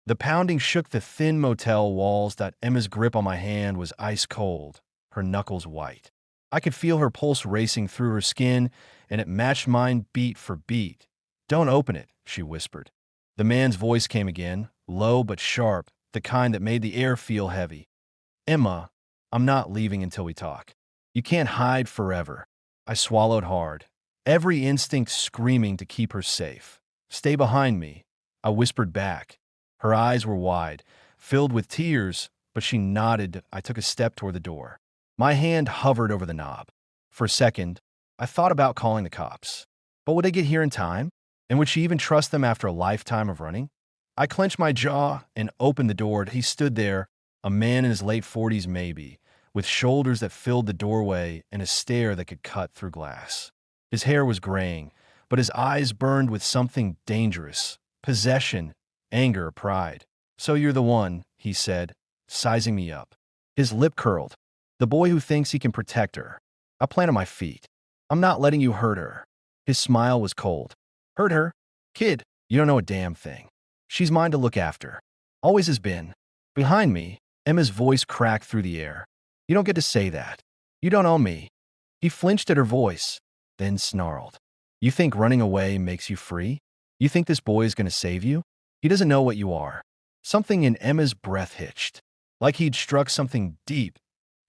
The pounding shook the thin motel walls. That Emma's grip on my hand was ice cold, her knuckles white. I could feel her pulse racing through her skin, and it matched mine beat for beat. "Don't open it," she whispered. The man's voice came again, low but sharp, the kind that made the air feel heavy. "Emma, I'm not leaving until we talk. You can't hide forever." I swallowed hard, every instinct screaming to keep her safe. "Stay behind me," I whispered back. Her eyes were wide, filled with tears, but she nodded. I took a step toward the door. My hand hovered over the knob. For a second, I thought about calling the cops. But would they get here in time? And would she even trust them after a lifetime of running? I clenched my jaw and opened the door. He stood there, a man in his late 40s maybe, with shoulders that filled the doorway and a stare that could cut through glass. His hair was graying, but his eyes burned with something dangerous: possession, anger, pride. "So you're the one," he said, sizing me up. His lip curled. "The boy who thinks he can protect her." I planted my feet. "I'm not letting you hurt her." His smile was cold. "Hurt her? Kid, you don't know a damn thing. She's mine to look after. Always has been." Behind me, Emma's voice cracked through the air. "You don't get to say that. You don't own me." He flinched at her voice, then snarled. "You think running away makes you free? You think this boy is going to save you? He doesn't know what you are." Something in Emma's breath hitched, like he'd struck something deep.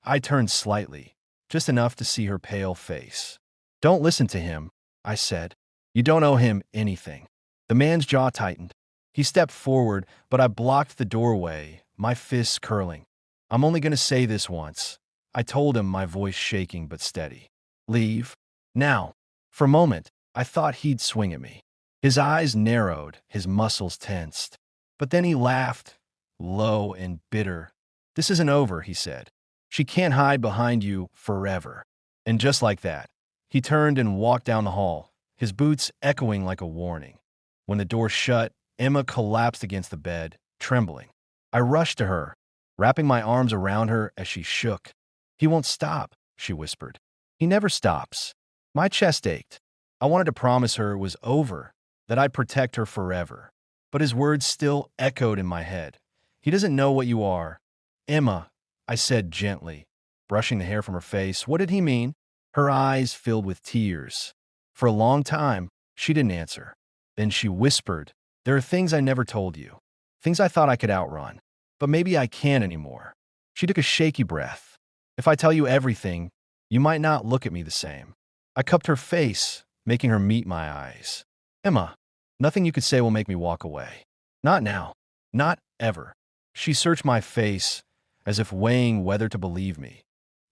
I turned slightly, just enough to see her pale face. "Don't listen to him," I said. "You don't owe him anything." The man's jaw tightened. He stepped forward, but I blocked the doorway, my fists curling. "I'm only going to say this once," I told him, my voice shaking but steady. "Leave. Now." For a moment, I thought he'd swing at me. His eyes narrowed, his muscles tensed. But then he laughed, low and bitter. "This isn't over," he said. "She can't hide behind you forever." And just like that, he turned and walked down the hall, his boots echoing like a warning. When the door shut, Emma collapsed against the bed, trembling. I rushed to her, wrapping my arms around her as she shook. "He won't stop," she whispered. "He never stops." My chest ached. I wanted to promise her it was over, that I'd protect her forever. But his words still echoed in my head. "He doesn't know what you are." "Emma," I said gently, brushing the hair from her face. "What did he mean?" Her eyes filled with tears. For a long time, she didn't answer. Then she whispered, "There are things I never told you. Things I thought I could outrun. But maybe I can't anymore." She took a shaky breath. "If I tell you everything, you might not look at me the same." I cupped her face, making her meet my eyes. "Emma, nothing you could say will make me walk away. Not now. Not ever." She searched my face, as if weighing whether to believe me.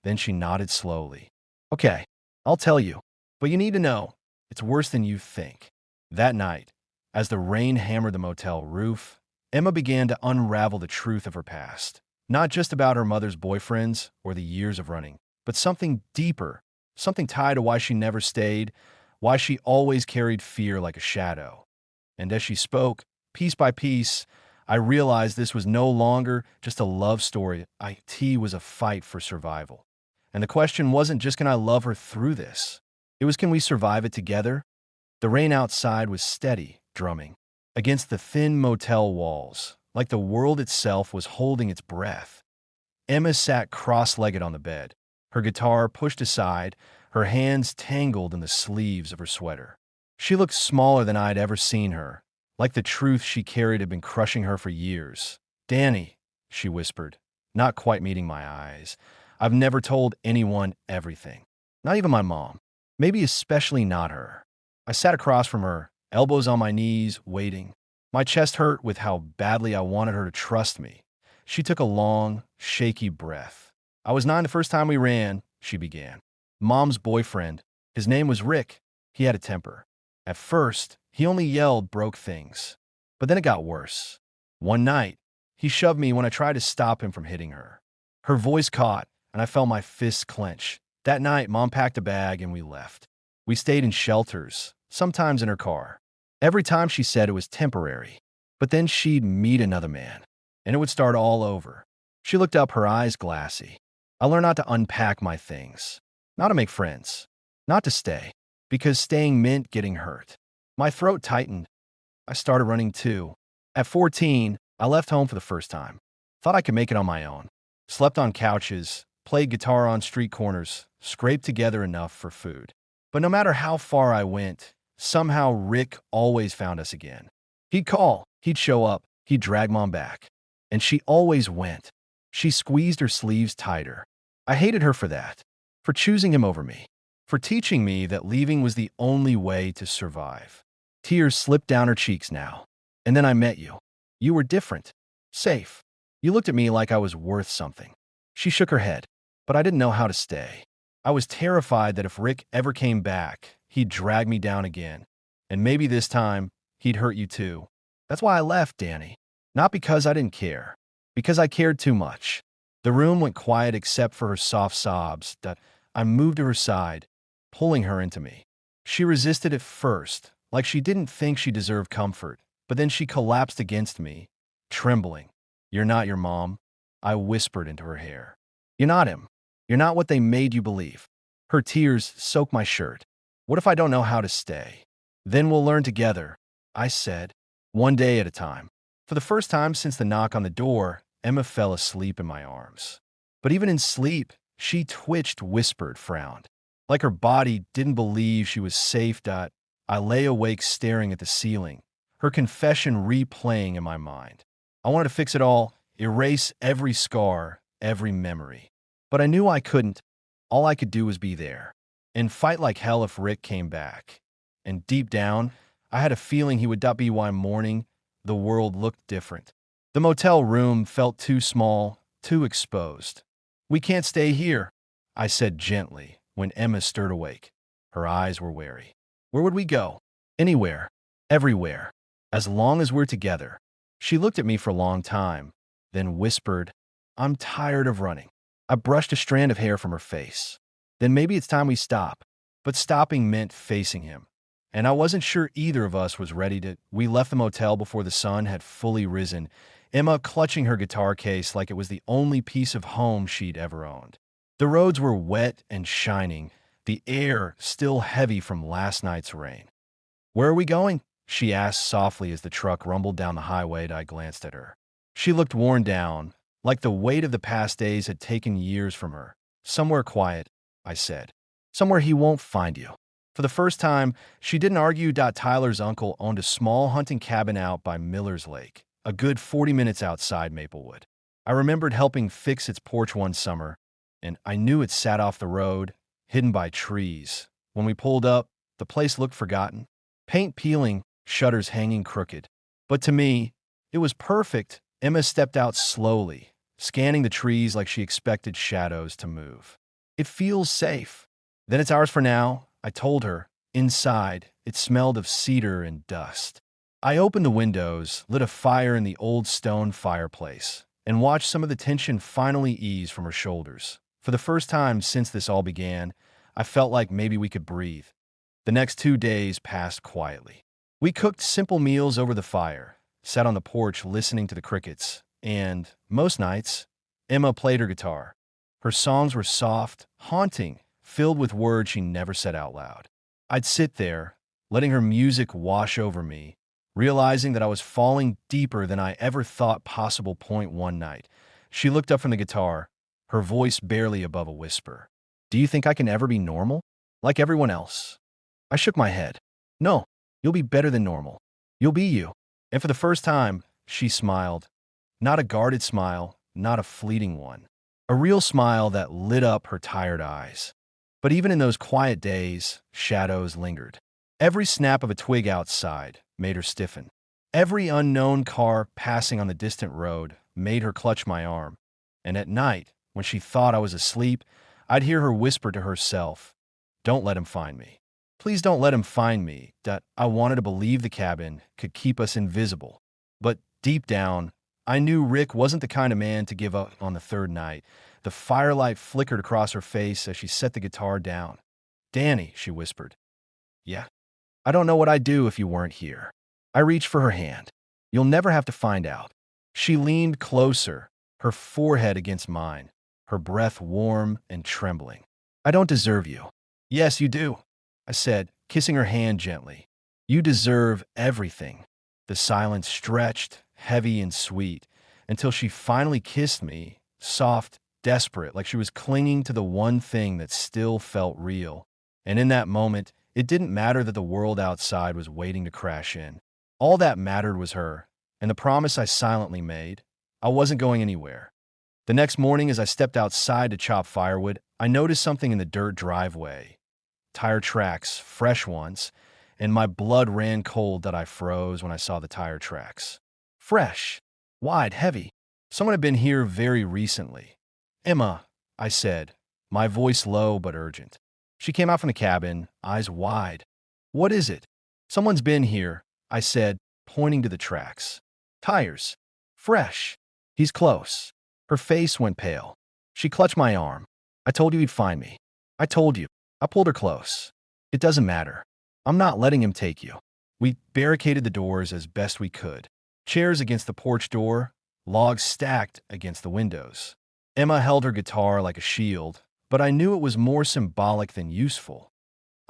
Then she nodded slowly. "Okay, I'll tell you. But you need to know, it's worse than you think." That night, as the rain hammered the motel roof, Emma began to unravel the truth of her past. Not just about her mother's boyfriends or the years of running, but something deeper, something tied to why she never stayed, why she always carried fear like a shadow. And as she spoke, piece by piece, I realized this was no longer just a love story. It was a fight for survival. And the question wasn't just, can I love her through this? It was, can we survive it together? The rain outside was steady, drumming against the thin motel walls, like the world itself was holding its breath. Emma sat cross-legged on the bed, her guitar pushed aside, her hands tangled in the sleeves of her sweater. She looked smaller than I'd ever seen her, like the truth she carried had been crushing her for years. "Danny," she whispered, not quite meeting my eyes, "I've never told anyone everything. Not even my mom. Maybe especially not her." I sat across from her, elbows on my knees, waiting. My chest hurt with how badly I wanted her to trust me. She took a long, shaky breath. "I was 9 the first time we ran," she began. "Mom's boyfriend. His name was Rick. He had a temper. At first, he only yelled, broke things. But then it got worse. One night, he shoved me when I tried to stop him from hitting her." Her voice caught, and I felt my fists clench. That night, Mom packed a bag and we left. We stayed in shelters, sometimes in her car. Every time she said it was temporary. But then she'd meet another man, and it would start all over. She looked up, her eyes glassy. I learned not to unpack my things, not to make friends, not to stay, because staying meant getting hurt. My throat tightened. I started running too. At 14, I left home for the first time. Thought I could make it on my own. Slept on couches, played guitar on street corners, scraped together enough for food. But no matter how far I went, somehow Rick always found us again. He'd call, he'd show up, he'd drag Mom back. And she always went. She squeezed her sleeves tighter. I hated her for that, for choosing him over me, for teaching me that leaving was the only way to survive. Tears slipped down her cheeks now. And then I met you. You were different. Safe. You looked at me like I was worth something. She shook her head, but I didn't know how to stay. I was terrified that if Rick ever came back, he'd drag me down again. And maybe this time, he'd hurt you too. That's why I left, Danny. Not because I didn't care. Because I cared too much. The room went quiet except for her soft sobs that I moved to her side, pulling her into me. She resisted at first, like she didn't think she deserved comfort, but then she collapsed against me, trembling. You're not your mom, I whispered into her hair. You're not him. You're not what they made you believe. Her tears soaked my shirt. What if I don't know how to stay? Then we'll learn together, I said, one day at a time. For the first time since the knock on the door, Emma fell asleep in my arms. But even in sleep, she twitched, whispered, frowned. Like her body didn't believe she was safe. I lay awake staring at the ceiling, her confession replaying in my mind. I wanted to fix it all, erase every scar, every memory. But I knew I couldn't. All I could do was be there and fight like hell if Rick came back. And deep down, I had a feeling he would not be why morning the world looked different. The motel room felt too small, too exposed. We can't stay here, I said gently when Emma stirred awake. Her eyes were wary. Where would we go? Anywhere. Everywhere. As long as we're together. She looked at me for a long time, then whispered, I'm tired of running. I brushed a strand of hair from her face. Then maybe it's time we stop. But stopping meant facing him. And I wasn't sure either of us was ready to. We left the motel before the sun had fully risen, Emma clutching her guitar case like it was the only piece of home she'd ever owned. The roads were wet and shining, the air still heavy from last night's rain. Where are we going? She asked softly as the truck rumbled down the highway and I glanced at her. She looked worn down, like the weight of the past days had taken years from her. Somewhere quiet, I said. Somewhere he won't find you. For the first time, she didn't argue. Tyler's uncle owned a small hunting cabin out by Miller's Lake, a good 40 minutes outside Maplewood. I remembered helping fix its porch one summer, and I knew it sat off the road, hidden by trees. When we pulled up, the place looked forgotten. Paint peeling, shutters hanging crooked. But to me, it was perfect. Emma stepped out slowly, scanning the trees like she expected shadows to move. It feels safe. Then it's ours for now, I told her. Inside, it smelled of cedar and dust. I opened the windows, lit a fire in the old stone fireplace, and watched some of the tension finally ease from her shoulders. For the first time since this all began, I felt like maybe we could breathe. The next 2 days passed quietly. We cooked simple meals over the fire, sat on the porch listening to the crickets, and, most nights, Emma played her guitar. Her songs were soft, haunting, filled with words she never said out loud. I'd sit there, letting her music wash over me, realizing that I was falling deeper than I ever thought possible. One night, she looked up from the guitar, her voice barely above a whisper. Do you think I can ever be normal? Like everyone else? I shook my head. No, you'll be better than normal. You'll be you. And for the first time, she smiled. Not a guarded smile, not a fleeting one. A real smile that lit up her tired eyes. But even in those quiet days, shadows lingered. Every snap of a twig outside made her stiffen. Every unknown car passing on the distant road made her clutch my arm. And at night, when she thought I was asleep, I'd hear her whisper to herself, "Don't let him find me. Please don't let him find me." That I wanted to believe the cabin could keep us invisible. But deep down, I knew Rick wasn't the kind of man to give up on the third night. The firelight flickered across her face as she set the guitar down. "Danny," she whispered. "Yeah. I don't know what I'd do if you weren't here." I reached for her hand. "You'll never have to find out." She leaned closer, her forehead against mine, her breath warm and trembling. "I don't deserve you." "Yes, you do," I said, kissing her hand gently. "You deserve everything." The silence stretched, heavy and sweet, until she finally kissed me, soft, desperate, like she was clinging to the one thing that still felt real. And in that moment, it didn't matter that the world outside was waiting to crash in. All that mattered was her, and the promise I silently made. I wasn't going anywhere. The next morning, as I stepped outside to chop firewood, I noticed something in the dirt driveway. Tire tracks, fresh ones, and my blood ran cold that I froze when I saw the tire tracks. Fresh, wide, heavy. Someone had been here very recently. Emma, I said, my voice low but urgent. She came out from the cabin, eyes wide. What is it? Someone's been here, I said, pointing to the tracks. Tires. Fresh. He's close. Her face went pale. She clutched my arm. I told you he'd find me. I told you. I pulled her close. It doesn't matter. I'm not letting him take you. We barricaded the doors as best we could. Chairs against the porch door, logs stacked against the windows. Emma held her guitar like a shield, but I knew it was more symbolic than useful.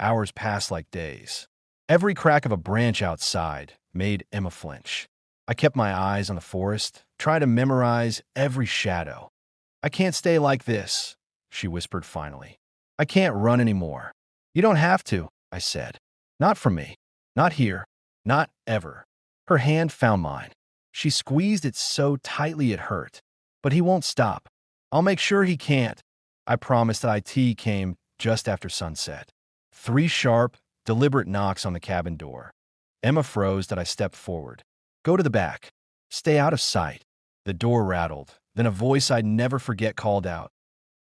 Hours passed like days. Every crack of a branch outside made Emma flinch. I kept my eyes on the forest, trying to memorize every shadow. I can't stay like this, she whispered finally. I can't run anymore. You don't have to, I said. Not from me. Not here. Not ever. Her hand found mine. She squeezed it so tightly it hurt. But he won't stop. I'll make sure he can't. I promised that IT came just after sunset. 3 sharp, deliberate knocks on the cabin door. Emma froze that I stepped forward. Go to the back. Stay out of sight. The door rattled. Then a voice I'd never forget called out.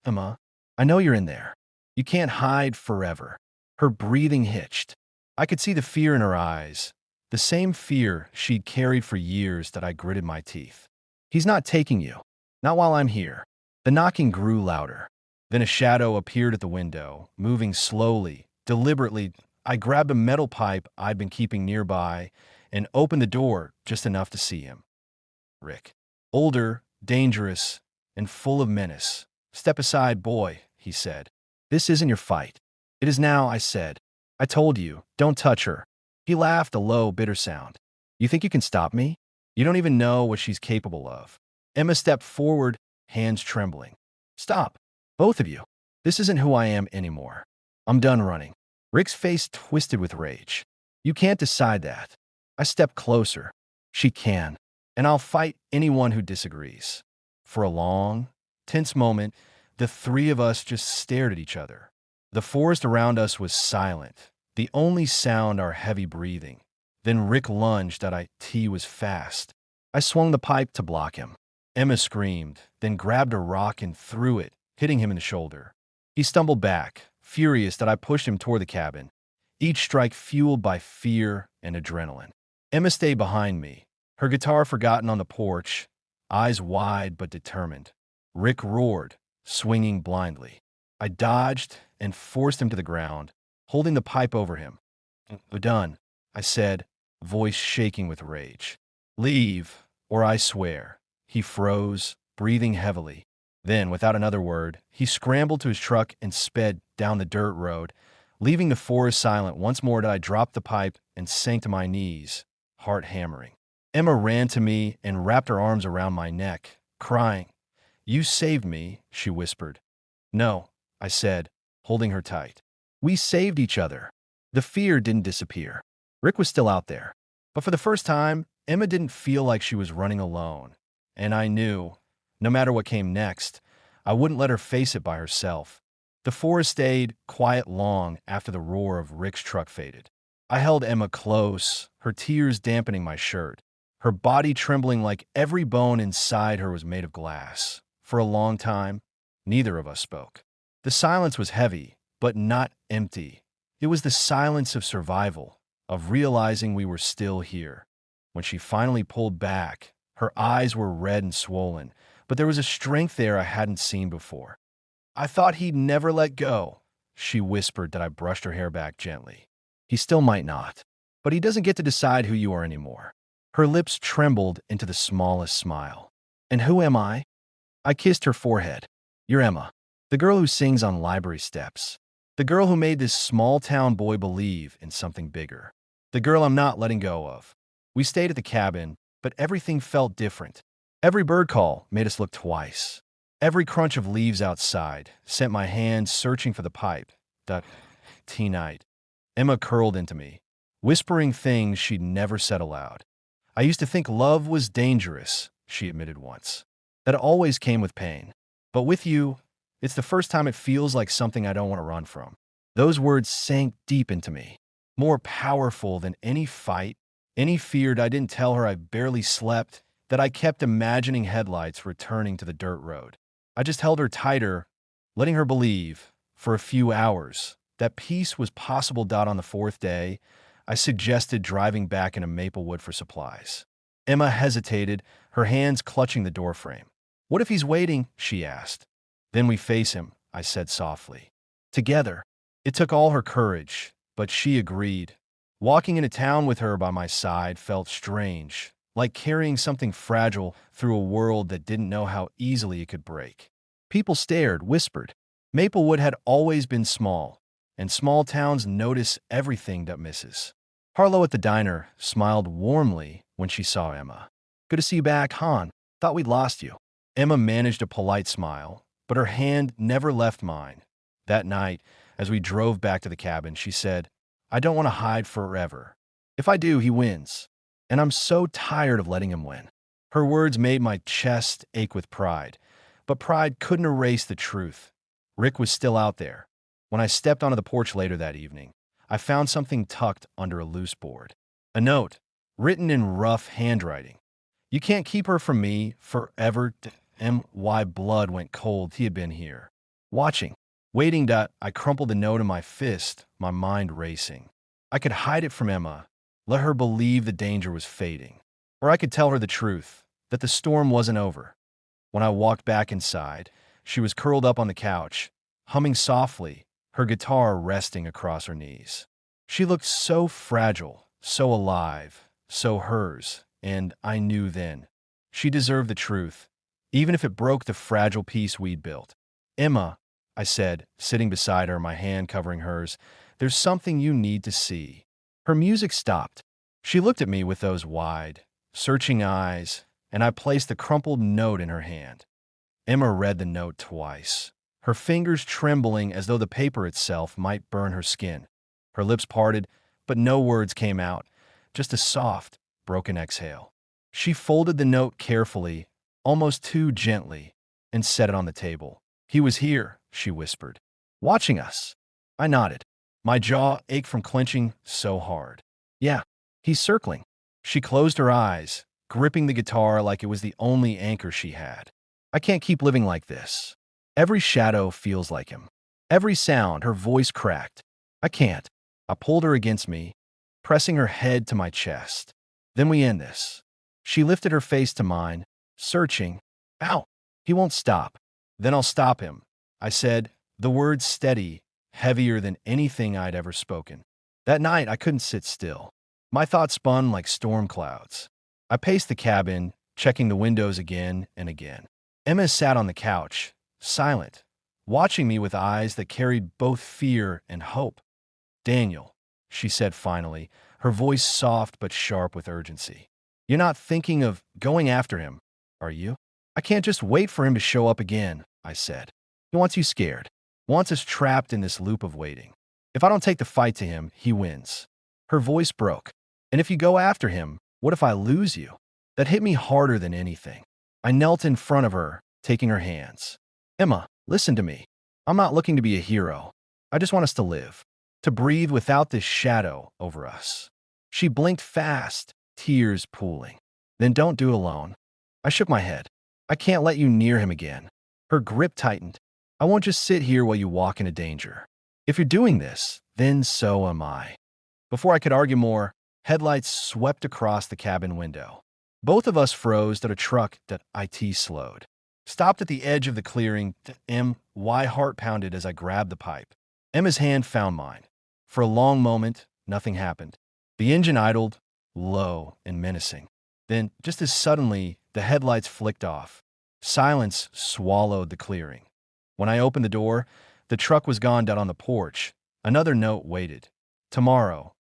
Emma, I know you're in there. You can't hide forever. Her breathing hitched. I could see the fear in her eyes, the same fear she'd carried for years that I gritted my teeth. He's not taking you. Not while I'm here. The knocking grew louder. Then a shadow appeared at the window, moving slowly, deliberately. I grabbed a metal pipe I'd been keeping nearby and opened the door just enough to see him. Rick. Older, dangerous, and full of menace. Step aside, boy, he said. This isn't your fight. It is now, I said. I told you, don't touch her. He laughed, a low, bitter sound. You think you can stop me? You don't even know what she's capable of. Emma stepped forward, hands trembling. Stop, both of you. This isn't who I am anymore. I'm done running. Rick's face twisted with rage. You can't decide that. I stepped closer. She can, and I'll fight anyone who disagrees. For a long, tense moment, the 3 of us just stared at each other. The forest around us was silent, the only sound our heavy breathing. Then Rick lunged at IT was fast. I swung the pipe to block him. Emma screamed, then grabbed a rock and threw it, hitting him in the shoulder. He stumbled back, furious that I pushed him toward the cabin, each strike fueled by fear and adrenaline. Emma stayed behind me, her guitar forgotten on the porch, eyes wide but determined. Rick roared, swinging blindly. I dodged and forced him to the ground, holding the pipe over him. We're done, I said, voice shaking with rage. Leave, or I swear. He froze, breathing heavily. Then, without another word, he scrambled to his truck and sped down the dirt road, leaving the forest silent. Once more did I drop the pipe and sank to my knees, heart hammering. Emma ran to me and wrapped her arms around my neck, crying. You saved me, she whispered. No, I said, holding her tight. We saved each other. The fear didn't disappear. Rick was still out there. But for the first time, Emma didn't feel like she was running alone. And I knew, no matter what came next, I wouldn't let her face it by herself. The forest stayed quiet long after the roar of Rick's truck faded. I held Emma close, her tears dampening my shirt, her body trembling like every bone inside her was made of glass. For a long time, neither of us spoke. The silence was heavy, but not empty. It was the silence of survival, of realizing we were still here. When she finally pulled back, her eyes were red and swollen, but there was a strength there I hadn't seen before. I thought he'd never let go, she whispered that I brushed her hair back gently. He still might not, but he doesn't get to decide who you are anymore. Her lips trembled into the smallest smile. And who am I? I kissed her forehead. You're Emma, the girl who sings on library steps. The girl who made this small-town boy believe in something bigger. The girl I'm not letting go of. We stayed at the cabin, but everything felt different. Every bird call made us look twice. Every crunch of leaves outside sent my hands searching for the pipe. That tea night. Emma curled into me, whispering things she'd never said aloud. I used to think love was dangerous, she admitted once. That it always came with pain. But with you, it's the first time it feels like something I don't want to run from. Those words sank deep into me, more powerful than any fight, any fear. I didn't tell her I barely slept, that I kept imagining headlights returning to the dirt road. I just held her tighter, letting her believe, for a few hours, that peace was possible. On the fourth day, I suggested driving back into Maplewood for supplies. Emma hesitated, her hands clutching the doorframe. What if he's waiting? She asked. Then we face him, I said softly. Together. It took all her courage, but she agreed. Walking into town with her by my side felt strange, like carrying something fragile through a world that didn't know how easily it could break. People stared, whispered. Maplewood had always been small, and small towns notice everything that misses. Harlow at the diner smiled warmly when she saw Emma. Good to see you back, Han. Thought we'd lost you. Emma managed a polite smile, but her hand never left mine. That night, as we drove back to the cabin, she said, I don't want to hide forever. If I do, he wins. And I'm so tired of letting him win. Her words made my chest ache with pride, but pride couldn't erase the truth. Rick was still out there. When I stepped onto the porch later that evening, I found something tucked under a loose board. A note, written in rough handwriting. You can't keep her from me forever. My blood went cold. He had been here, watching, waiting. I crumpled the note in my fist, my mind racing. I could hide it from Emma, let her believe the danger was fading. Or I could tell her the truth, that the storm wasn't over. When I walked back inside, she was curled up on the couch, humming softly, her guitar resting across her knees. She looked so fragile, so alive, so hers, and I knew then. She deserved the truth, even if it broke the fragile peace we'd built. Emma, I said, sitting beside her, my hand covering hers, there's something you need to see. Her music stopped. She looked at me with those wide, searching eyes, and I placed the crumpled note in her hand. Emma read the note twice, her fingers trembling as though the paper itself might burn her skin. Her lips parted, but no words came out, just a soft, broken exhale. She folded the note carefully, almost too gently, and set it on the table. He was here, she whispered, watching us. I nodded. My jaw ached from clenching so hard. Yeah, he's circling. She closed her eyes, gripping the guitar like it was the only anchor she had. I can't keep living like this. Every shadow feels like him. Every sound, her voice cracked. I can't. I pulled her against me, pressing her head to my chest. Then we end this. She lifted her face to mine, searching. Ow! He won't stop. Then I'll stop him, I said, the words steady, heavier than anything I'd ever spoken. That night, I couldn't sit still. My thoughts spun like storm clouds. I paced the cabin, checking the windows again and again. Emma sat on the couch, silent, watching me with eyes that carried both fear and hope. Daniel, she said finally, her voice soft but sharp with urgency. You're not thinking of going after him, are you? I can't just wait for him to show up again, I said. He wants you scared, wants us trapped in this loop of waiting. If I don't take the fight to him, he wins. Her voice broke. And if you go after him, what if I lose you? That hit me harder than anything. I knelt in front of her, taking her hands. Emma, listen to me. I'm not looking to be a hero. I just want us to live, to breathe without this shadow over us. She blinked fast, tears pooling. Then don't do it alone. I shook my head. I can't let you near him again. Her grip tightened. I won't just sit here while you walk into danger. If you're doing this, then so am I. Before I could argue more, headlights swept across the cabin window. Both of us froze at a truck that IT slowed. Stopped at the edge of the clearing. My heart pounded as I grabbed the pipe. Emma's hand found mine. For a long moment, nothing happened. The engine idled, low and menacing. Then, just as suddenly, the headlights flicked off. Silence swallowed the clearing. When I opened the door, the truck was gone down on the porch. Another note waited. Tomorrow.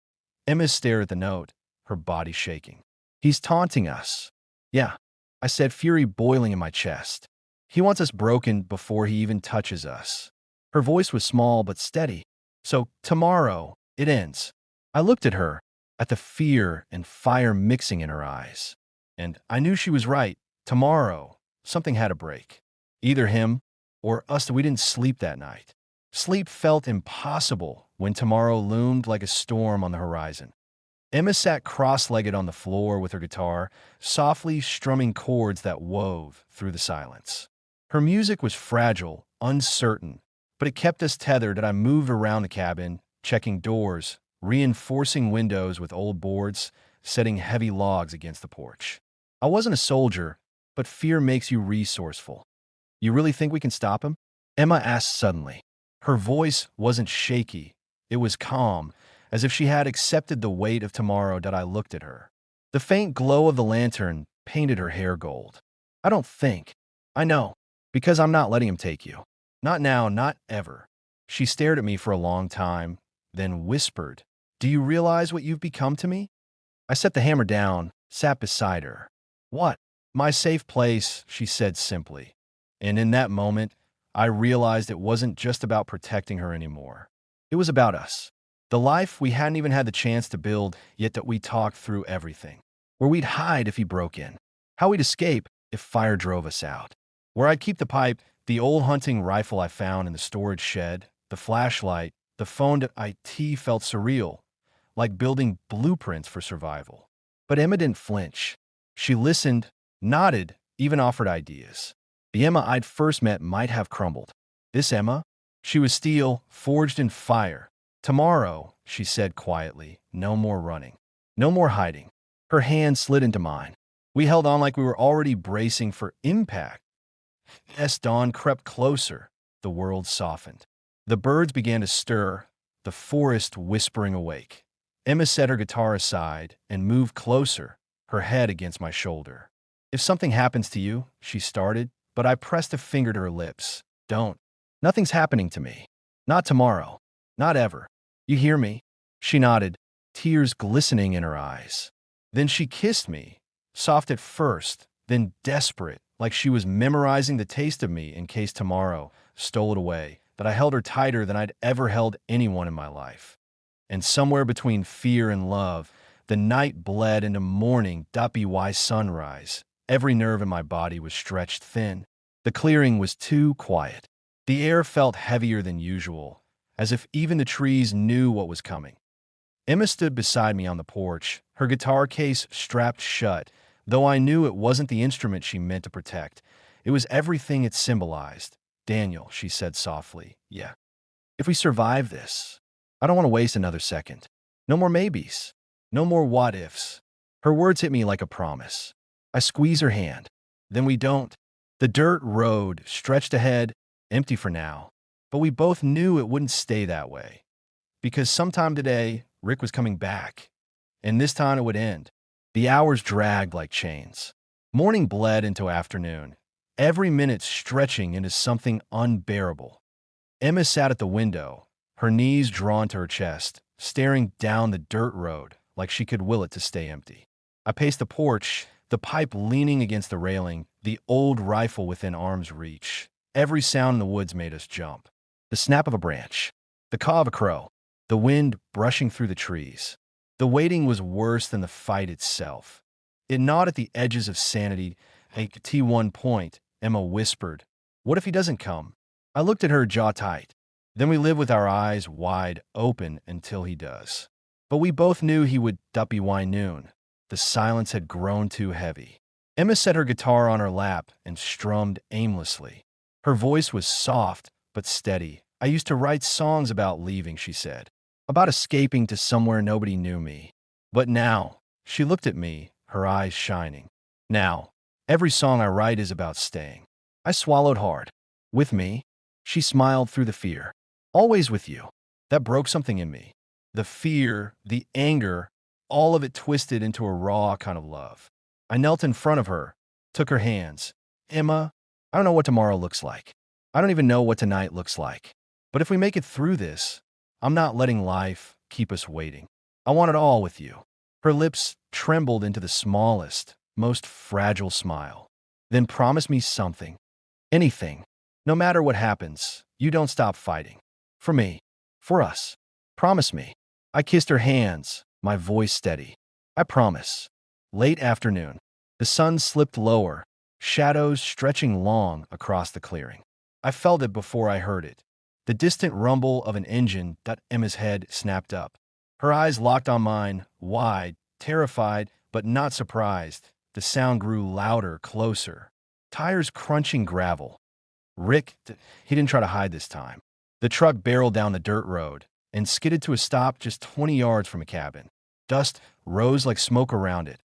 Emma stared at the note, her body shaking. He's taunting us. Yeah, I said, fury boiling in my chest. He wants us broken before he even touches us. Her voice was small but steady. So, tomorrow, it ends. I looked at her, at the fear and fire mixing in her eyes. And I knew she was right. Tomorrow, something had to break. Either him or us. We didn't sleep that night. Sleep felt impossible when tomorrow loomed like a storm on the horizon. Emma sat cross-legged on the floor with her guitar, softly strumming chords that wove through the silence. Her music was fragile, uncertain, but it kept us tethered as I moved around the cabin, checking doors, reinforcing windows with old boards, setting heavy logs against the porch. I wasn't a soldier, but fear makes you resourceful. You really think we can stop him? Emma asked suddenly. Her voice wasn't shaky. It was calm, as if she had accepted the weight of tomorrow. That I looked at her. The faint glow of the lantern painted her hair gold. I don't think. I know. Because I'm not letting him take you. Not now, not ever. She stared at me for a long time, then whispered, "Do you realize what you've become to me?" I set the hammer down, sat beside her. "What?" "My safe place," she said simply. And in that moment, I realized it wasn't just about protecting her anymore. It was about us. The life we hadn't even had the chance to build, yet that we talked through everything. Where we'd hide if he broke in. How we'd escape if fire drove us out. Where I'd keep the pipe, the old hunting rifle I found in the storage shed, the flashlight, the phone that IT felt surreal, like building blueprints for survival. But Emma didn't flinch. She listened, nodded, even offered ideas. The Emma I'd first met might have crumbled. This Emma? She was steel, forged in fire. "Tomorrow," she said quietly, "no more running. No more hiding." Her hand slid into mine. We held on like we were already bracing for impact. As dawn crept closer, the world softened. The birds began to stir, the forest whispering awake. Emma set her guitar aside and moved closer, her head against my shoulder. "If something happens to you," she started, but I pressed a finger to her lips. "Don't. Nothing's happening to me. Not tomorrow. Not ever. You hear me?" She nodded, tears glistening in her eyes. Then she kissed me, soft at first, then desperate, like she was memorizing the taste of me in case tomorrow stole it away, that I held her tighter than I'd ever held anyone in my life. And somewhere between fear and love, the night bled into morning. By sunrise, every nerve in my body was stretched thin. The clearing was too quiet. The air felt heavier than usual, as if even the trees knew what was coming. Emma stood beside me on the porch, her guitar case strapped shut, though I knew it wasn't the instrument she meant to protect. It was everything it symbolized. "Daniel," she said softly, "yeah. If we survive this, I don't want to waste another second. No more maybes. No more what-ifs." Her words hit me like a promise. I squeezed her hand. Then we don't. The dirt road stretched ahead, empty for now. But we both knew it wouldn't stay that way. Because sometime today, Rick was coming back. And this time it would end. The hours dragged like chains. Morning bled into afternoon, every minute stretching into something unbearable. Emma sat at the window, her knees drawn to her chest, staring down the dirt road like she could will it to stay empty. I paced the porch, the pipe leaning against the railing, the old rifle within arm's reach. Every sound in the woods made us jump. The snap of a branch, the caw of a crow, the wind brushing through the trees. The waiting was worse than the fight itself. It gnawed at the edges of sanity. At one point, Emma whispered, "What if he doesn't come?" I looked at her, jaw tight. "Then we live with our eyes wide open until he does." But we both knew he would. By noon. The silence had grown too heavy. Emma set her guitar on her lap and strummed aimlessly. Her voice was soft but steady. "I used to write songs about leaving," she said. "About escaping to somewhere nobody knew me. But now," she looked at me, her eyes shining. "Now, every song I write is about staying." I swallowed hard. "With me?" She smiled through the fear. "Always with you." That broke something in me. The fear, the anger, all of it twisted into a raw kind of love. I knelt in front of her, took her hands. "Emma, I don't know what tomorrow looks like. I don't even know what tonight looks like. But if we make it through this, I'm not letting life keep us waiting. I want it all with you." Her lips trembled into the smallest, most fragile smile. Then promise me something. Anything. No matter what happens, you don't stop fighting. For me. For us. Promise me. I kissed her hands, my voice steady. I promise. Late afternoon. The sun slipped lower, shadows stretching long across the clearing. I felt it before I heard it. The distant rumble of an engine that Emma's head snapped up. Her eyes locked on mine, wide, terrified, but not surprised. The sound grew louder, closer. Tires crunching gravel. Rick, he didn't try to hide this time. The truck barreled down the dirt road and skidded to a stop just 20 yards from a cabin. Dust rose like smoke around it.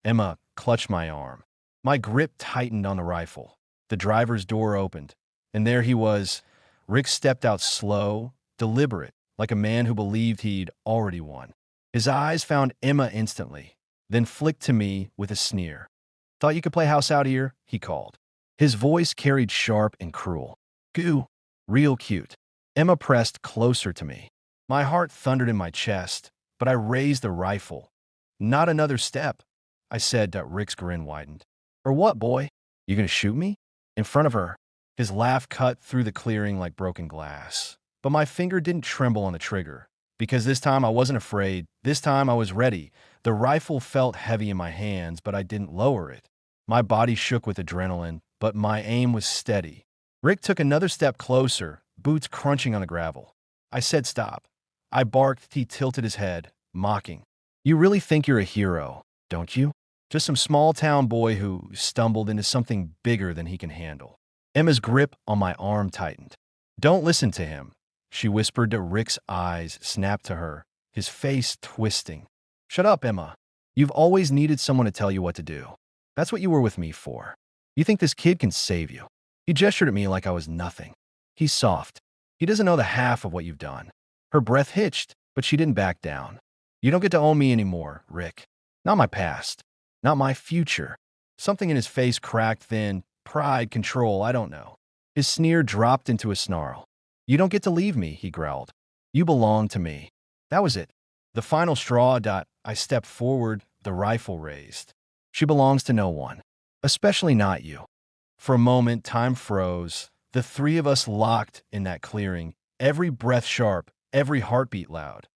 Emma clutched my arm. My grip tightened on the rifle. The driver's door opened, and there he was. Rick stepped out slow, deliberate, like a man who believed he'd already won. His eyes found Emma instantly, then flicked to me with a sneer. "Thought you could play house out here?" he called. His voice carried sharp and cruel. "Goo, real cute." Emma pressed closer to me. My heart thundered in my chest, but I raised the rifle. "Not another step," I said. Rick's grin widened. "Or what, boy? You gonna shoot me?" In front of her. His laugh cut through the clearing like broken glass. But my finger didn't tremble on the trigger, because this time I wasn't afraid. This time I was ready. The rifle felt heavy in my hands, but I didn't lower it. My body shook with adrenaline, but my aim was steady. Rick took another step closer, boots crunching on the gravel. I said stop. I barked. He tilted his head, mocking. "You really think you're a hero, don't you? Just some small-town boy who stumbled into something bigger than he can handle." Emma's grip on my arm tightened. "Don't listen to him," she whispered. Rick's eyes snapped to her, his face twisting. "Shut up, Emma. You've always needed someone to tell you what to do. That's what you were with me for. You think this kid can save you." He gestured at me like I was nothing. "He's soft. He doesn't know the half of what you've done." Her breath hitched, but she didn't back down. "You don't get to own me anymore, Rick. Not my past. Not my future." Something in his face cracked then. Pride, control, I don't know. His sneer dropped into a snarl. "You don't get to leave me," he growled. "You belong to me." That was it. The final straw. I stepped forward, the rifle raised. "She belongs to no one. Especially not you." For a moment, time froze. The three of us locked in that clearing, every breath sharp, every heartbeat loud.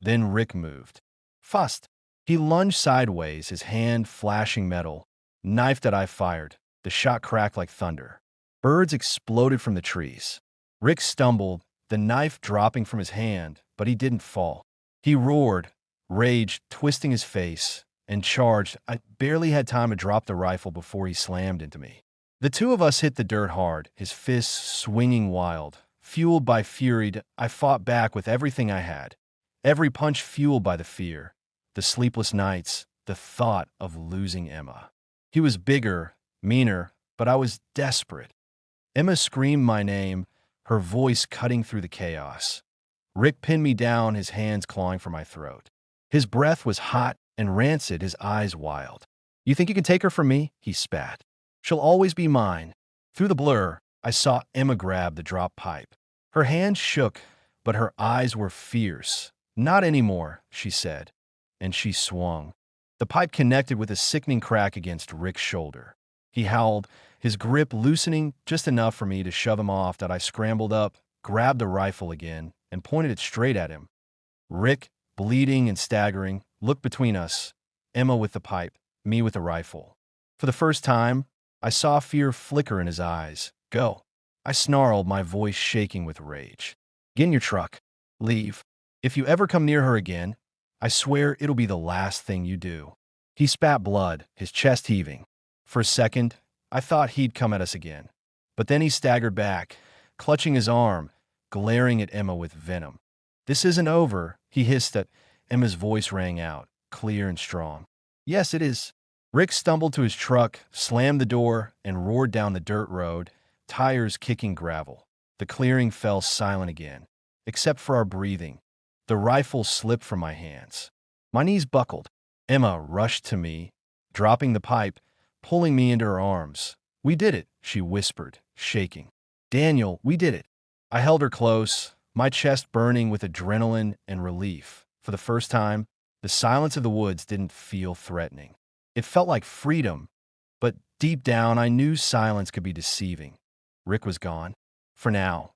Then Rick moved. Fast. He lunged sideways, his hand flashing metal. Knife that I fired. The shot cracked like thunder. Birds exploded from the trees. Rick stumbled, the knife dropping from his hand, but he didn't fall. He roared, rage twisting his face, and charged. I barely had time to drop the rifle before he slammed into me. The two of us hit the dirt hard, his fists swinging wild. Fueled by fury, I fought back with everything I had. Every punch fueled by the fear, the sleepless nights, the thought of losing Emma. He was bigger, meaner, but I was desperate. Emma screamed my name, her voice cutting through the chaos. Rick pinned me down, his hands clawing for my throat. His breath was hot and rancid, his eyes wild. "You think you can take her from me?" he spat. "She'll always be mine." Through the blur, I saw Emma grab the drop pipe. Her hands shook, but her eyes were fierce. "Not anymore," she said, and she swung. The pipe connected with a sickening crack against Rick's shoulder. He howled, his grip loosening just enough for me to shove him off. I scrambled up, grabbed the rifle again, and pointed it straight at him. Rick, bleeding and staggering, looked between us, Emma with the pipe, me with the rifle. For the first time, I saw fear flicker in his eyes. "Go." I snarled, my voice shaking with rage. "Get in your truck. Leave. If you ever come near her again, I swear it'll be the last thing you do." He spat blood, his chest heaving. For a second, I thought he'd come at us again. But then he staggered back, clutching his arm, glaring at Emma with venom. "This isn't over," he hissed. Emma's voice rang out, clear and strong. "Yes, it is." Rick stumbled to his truck, slammed the door, and roared down the dirt road, tires kicking gravel. The clearing fell silent again, except for our breathing. The rifle slipped from my hands. My knees buckled. Emma rushed to me, dropping the pipe, pulling me into her arms. "We did it," she whispered, shaking. "Daniel, we did it." I held her close, my chest burning with adrenaline and relief. For the first time, the silence of the woods didn't feel threatening. It felt like freedom, but deep down I knew silence could be deceiving. Rick was gone. For now.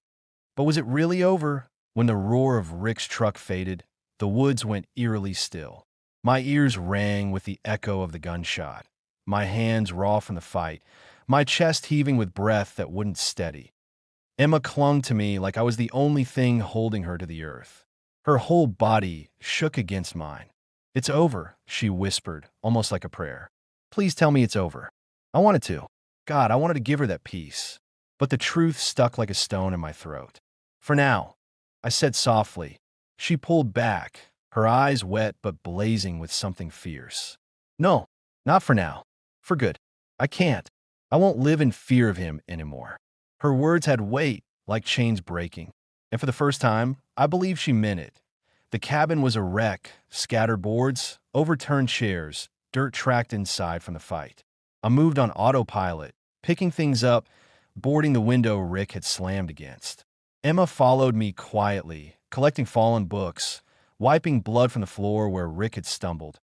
But was it really over? When the roar of Rick's truck faded, the woods went eerily still. My ears rang with the echo of the gunshot, my hands raw from the fight, my chest heaving with breath that wouldn't steady. Emma clung to me like I was the only thing holding her to the earth. Her whole body shook against mine. "It's over," she whispered, almost like a prayer. "Please tell me it's over." I wanted to. God, I wanted to give her that peace. But the truth stuck like a stone in my throat. "For now," I said softly. She pulled back, her eyes wet but blazing with something fierce. "No, not for now. For good. I can't. I won't live in fear of him anymore." Her words had weight, like chains breaking. And for the first time, I believed she meant it. The cabin was a wreck, scattered boards, overturned chairs, dirt tracked inside from the fight. I moved on autopilot, picking things up, boarding the window Rick had slammed against. Emma followed me quietly, collecting fallen books, wiping blood from the floor where Rick had stumbled.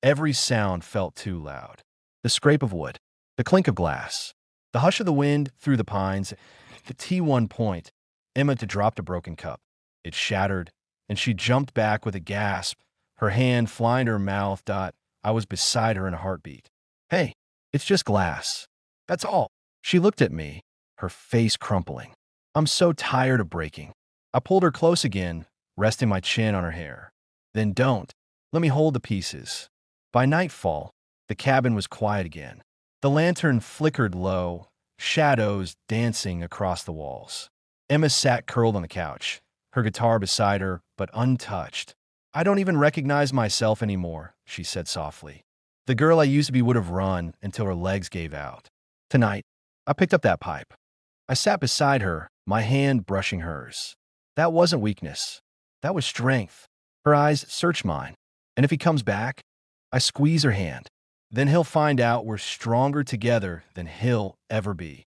Every sound felt too loud. The scrape of wood, the clink of glass, the hush of the wind through the pines. The T1 point, Emma had dropped a broken cup. It shattered, and she jumped back with a gasp, her hand flying to her mouth. I was beside her in a heartbeat. "Hey, it's just glass. That's all." She looked at me, her face crumpling. "I'm so tired of breaking." I pulled her close again, resting my chin on her hair. "Then don't. Let me hold the pieces." By nightfall, the cabin was quiet again. The lantern flickered low, shadows dancing across the walls. Emma sat curled on the couch, her guitar beside her, but untouched. "I don't even recognize myself anymore," she said softly. "The girl I used to be would have run until her legs gave out. Tonight, I picked up that pipe." I sat beside her, my hand brushing hers. That wasn't weakness. That was strength. Her eyes searched mine. "And if he comes back?" I squeeze her hand. "Then he'll find out we're stronger together than he'll ever be."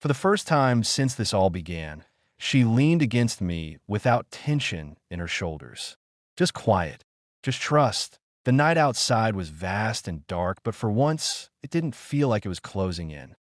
For the first time since this all began, she leaned against me without tension in her shoulders. Just quiet. Just trust. The night outside was vast and dark, but for once, it didn't feel like it was closing in.